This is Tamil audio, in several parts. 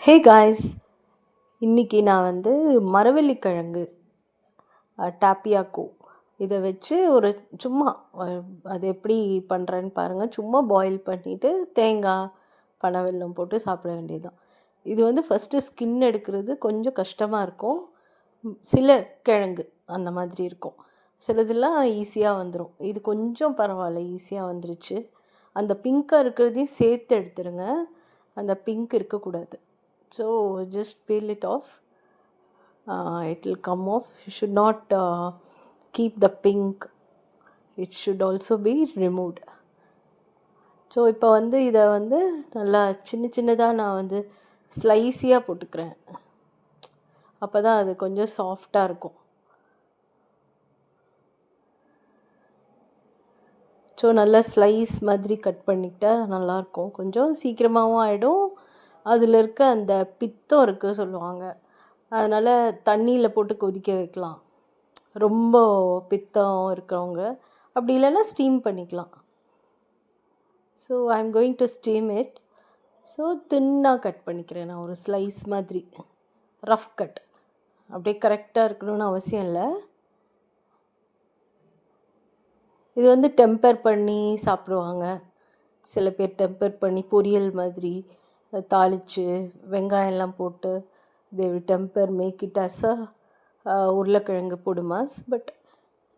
ஹே காய்ஸ், இன்றைக்கி நான் மரவள்ளிக்கிழங்கு டாப்பியாக்கோ இதை வச்சு ஒரு சும்மா அது எப்படி பண்ணுறேன்னு பாருங்கள். சும்மா பாயில் பண்ணிவிட்டு தேங்காய் பனவெல்லம் போட்டு சாப்பிட வேண்டியதுதான். இது ஃபஸ்ட்டு ஸ்கின் எடுக்கிறது கொஞ்சம் கஷ்டமாக இருக்கும். சில கிழங்கு அந்த மாதிரி இருக்கும், சிலதெல்லாம் ஈஸியாக வந்துடும். இது கொஞ்சம் பரவாயில்ல, ஈஸியாக வந்துருச்சு. அந்த பிங்காக இருக்கிறதையும் சேர்த்து எடுத்துருங்க, அந்த பிங்க் இருக்கக்கூடாது. So just peel it off. It will come off. You should not keep the pink. It should also be removed. So இப்போ இதை நல்லா சின்னதாக நான் ஸ்லைஸியாக போட்டுக்கிறேன். அப்போ தான் அது கொஞ்சம் சாஃப்டாக இருக்கும். ஸோ நல்லா ஸ்லைஸ் மாதிரி கட் பண்ணிக்கிட்டால் நல்லாயிருக்கும். கொஞ்சம் சீக்கிரமாகவும் ஆகிடும். அதில் இருக்க அந்த பித்தம் இருக்குது சொல்லுவாங்க, அதனால் தண்ணியில் போட்டு கொதிக்க வைக்கலாம். ரொம்ப பித்தம் இருக்கிறவங்க அப்படி இல்லைன்னா ஸ்டீம் பண்ணிக்கலாம். So I am going to steam it. So தின்னாக கட் பண்ணிக்கிறேன் நான், ஒரு ஸ்லைஸ் மாதிரி. ரஃப் கட், அப்படியே கரெக்டாக இருக்கணும்னு அவசியம் இல்லை. இது டெம்பர் பண்ணி சாப்பிடுவாங்க சில பேர். டெம்பர் பண்ணி பொரியல் மாதிரி தாளித்து வெங்காயம்லாம் போட்டு they will temper, make it as a உருளைக்கிழங்கு பொடுமாஸ். பட்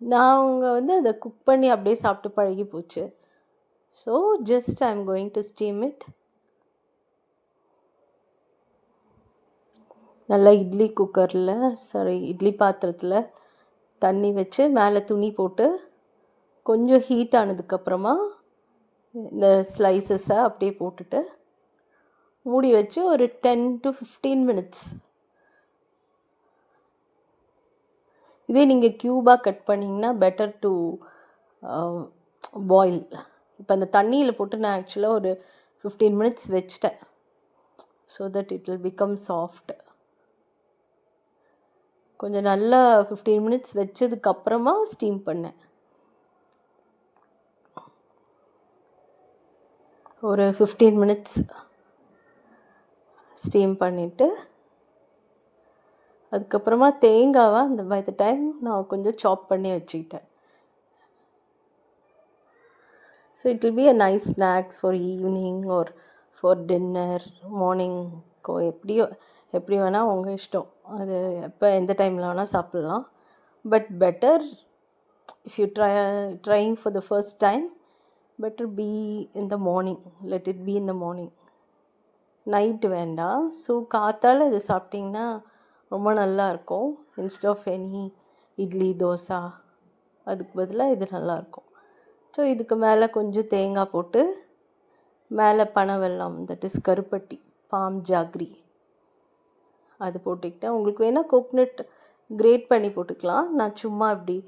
நாங்கள் அதை குக் பண்ணி அப்படியே சாப்பிட்டு பழகி போச்சு. So just I am going to steam it. நல்லா இட்லி பாத்திரத்தில் தண்ணி வச்சு மேலே துணி போட்டு கொஞ்சம் ஹீட் ஆனதுக்கப்புறமா இந்த ஸ்லைசஸை அப்படியே போட்டுட்டு மூடி வச்சு ஒரு 10 to 15 minutes. இதே நீங்கள் க்யூபாக கட் பண்ணிங்கன்னா பெட்டர் டு பாயில். இப்போ அந்த தண்ணியில் போட்டு நான் ஆக்சுவலாக ஒரு 15 minutes வச்சிட்டேன், so that it will become soft. கொஞ்சம் நல்லா 15 minutes வச்சதுக்கப்புறமா ஸ்டீம் பண்ணேன். ஒரு 15 minutes ஸ்டீம் பண்ணிவிட்டு அதுக்கப்புறமா தேங்காவை பை த டைம் நான் கொஞ்சம் சாப் பண்ணி வச்சுக்கிட்டேன். So it will be a nice snacks for evening or for dinner, மார்னிங்கோ, எப்படி வேணால் உங்கள் இஷ்டம். அது எப்போ எந்த டைமில் வேணால் சாப்பிட்லாம். But better if you trying for the first time, better be in the morning. Let it be in the morning. Night வேண்டாம். ஸோ காத்தால் இது சாப்பிட்டிங்கன்னா ரொம்ப நல்லாயிருக்கும். Instead of any idli dosa அதுக்கு பதிலாக இது நல்லாயிருக்கும். ஸோ இதுக்கு மேலே கொஞ்சம் தேங்காய் போட்டு மேலே பனவெல்லம், தட் இஸ் கருப்பட்டி, பாம் ஜாக்ரி, அது போட்டுக்கிட்டேன். உங்களுக்கு வேணால் கோக்னட் கிரேட் பண்ணி போட்டுக்கலாம். நான் சும்மா இப்படி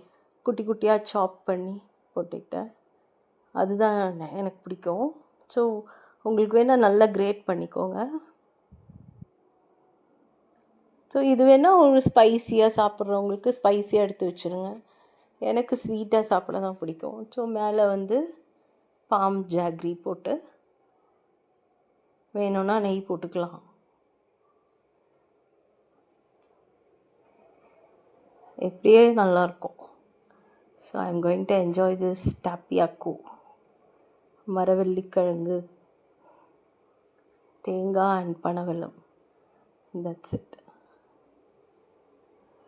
குட்டி குட்டியாக சாப் பண்ணி போட்டுக்கிட்டேன். அதுதான் எனக்கு பிடிக்கும். ஸோ உங்களுக்கு வேணால் நல்லா கிரேட் பண்ணிக்கோங்க. ஸோ இது வேணால் ஒரு ஸ்பைஸியாக சாப்பிட்றவங்களுக்கு ஸ்பைஸியாக எடுத்து வச்சுருங்க. எனக்கு ஸ்வீட்டாக சாப்பிட தான் பிடிக்கும். ஸோ மேலே பாம் ஜாக்ரி போட்டு வேணும்னா நெய் போட்டுக்கலாம். எப்படியே நல்லாயிருக்கும். So I am going to enjoy this tapioca, மரவள்ளிக்கிழங்கு, தேங்காய் அண்ட் பனவெல்லம். That's it.